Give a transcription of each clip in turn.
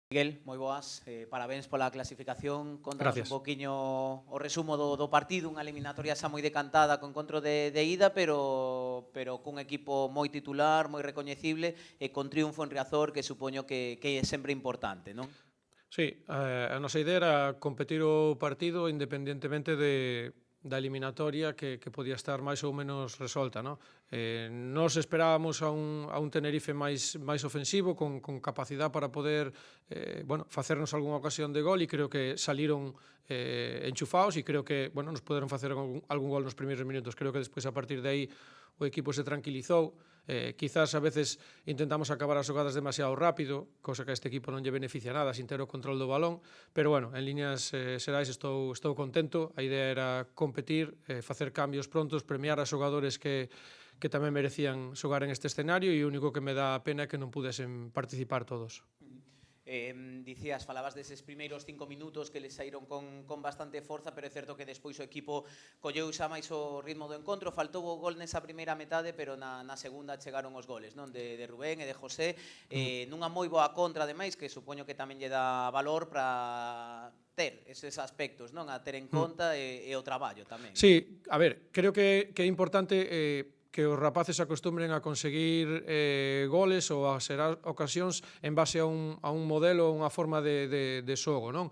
Miguel, moi boas, parabéns pola clasificación. Contanos un Gracias. poquinho o resumo do partido, unha eliminatoria xa moi decantada con encontro de ida, pero cun equipo moi titular, moi recoñecible e con triunfo en Riazor que supoño que é sempre importante, non? Sí, a nosa idea era competir o partido independentemente da eliminatoria que podía estar máis ou menos resolta, non? Nos esperábamos a un Tenerife máis ofensivo, con capacidade para poder facernos algunha ocasión de gol, e creo que saliron enchufados, e creo que nos poderon facer algún gol nos primeiros minutos. Creo que despois, a partir de aí, o equipo se tranquilizou. Quizás a veces intentamos acabar as xogadas demasiado rápido, cosa que a este equipo non lle beneficia nada sin ter o control do balón, pero en líneas xerais estou contento. A idea era competir, facer cambios prontos, premiar a xogadores que tamén merecían xogar en este escenario, e o único que me dá pena é que non pudesen participar todos. Dicías, falabas deses primeiros 5 minutos que les saíron con bastante forza, pero é certo que despois o equipo colleu xa máis o ritmo do encontro. Faltou o gol nesa primeira metade, pero na segunda chegaron os goles, non? De Rubén e de José, nunha moi boa contra, ademais, que supoño que tamén lle dá valor para ter eses aspectos, non? A ter en conta e o traballo tamén. Sí, a ver, creo que é importante que os rapaces acostumbren a conseguir goles ou a xerar ocasións en base a un modelo, unha forma de xogo, non?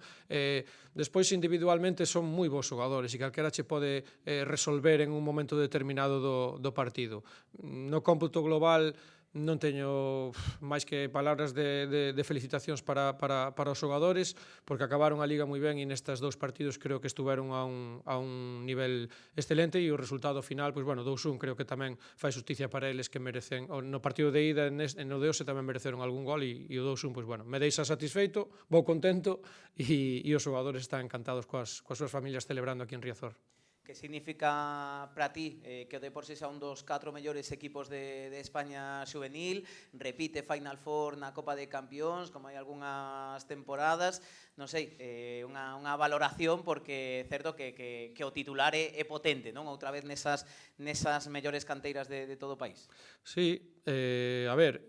Despois, individualmente, son moi bons xogadores e calquera che pode resolver en un momento determinado do partido. No cómputo global, non teño máis que palabras de felicitacións para os xogadores, porque acabaron a Liga moi ben, e nestes dous partidos creo que estuveron a un nivel excelente, e o resultado final, 2-1, creo que tamén fai xusticia para eles, que merecen. No partido de ida, no de hoxe, tamén mereceron algún gol, e o 2-1, me deixa satisfeito, vou contento, e os xogadores están encantados coas súas familias celebrando aquí en Riazor. Que significa para ti que o Depor sexa un dos 4 mellores equipos de España xuvenil, repite Final Four na Copa de Campións, como hai algunhas temporadas, non sei, unha valoración, porque é certo que o titular é potente, non? Outra vez nesas mellores canteiras de todo o país. Sí, a ver,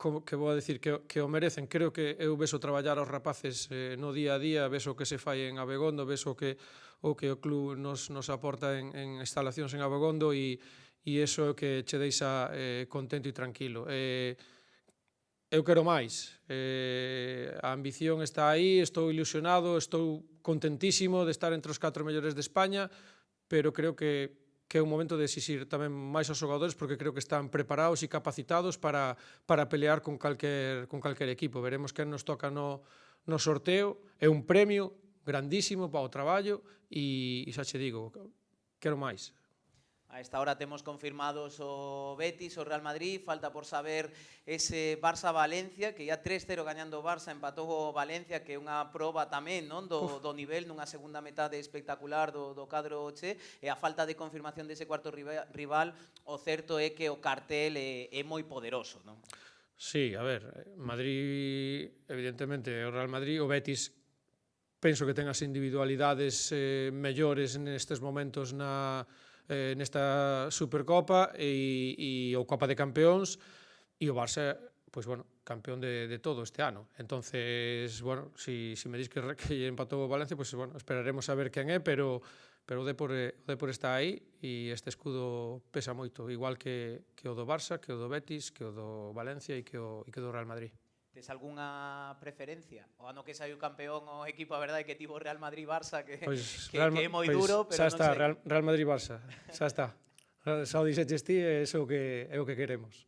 que vou a decir que o merecen. Creo que eu vexo traballar aos rapaces no día a día, vexo o que se fai en Abegondo, vexo o que o club nos aporta en instalacións en Abegondo, e iso é o que che deixa contento e tranquilo. Eu quero máis. A ambición está aí, estou ilusionado, estou contentísimo de estar entre os 4 mellores de España, pero creo que é un momento de exixir tamén máis aos xogadores, porque creo que están preparados e capacitados para pelear con calquer equipo. Veremos quen nos toca no sorteo. É un premio grandísimo para o traballo, e xa che digo, quero máis. A esta hora temos confirmados o Betis, o Real Madrid, falta por saber ese Barça-Valencia, que ia 3-0 gañando o Barça, empatou o Valencia, que é unha proba tamén, non, do nivel, nunha segunda metade espectacular do cadro che, e a falta de confirmación dese cuarto rival, o certo é que o cartel é moi poderoso, non? Sí, a ver, Madrid, evidentemente, o Real Madrid, o Betis, penso que ten as individualidades mellores nestes momentos nesta Supercopa e o Copa de Campeóns, e o Barça, campeón de todo este ano. Entonces, si me dis que empatou o Valencia, esperaremos a ver quen é, pero o Depor está aí, e este escudo pesa moito, igual que o do Barça, que o do Betis, que o do Valencia e que o do Real Madrid. Tes algunha preferencia? O ano que saiu campeón o equipo, a verdade, que tivo Real Madrid-Barça, que é moi duro, pero non sei. Xa está, Real Madrid-Barça, xa está. Xa o dixeches ti, é o que queremos.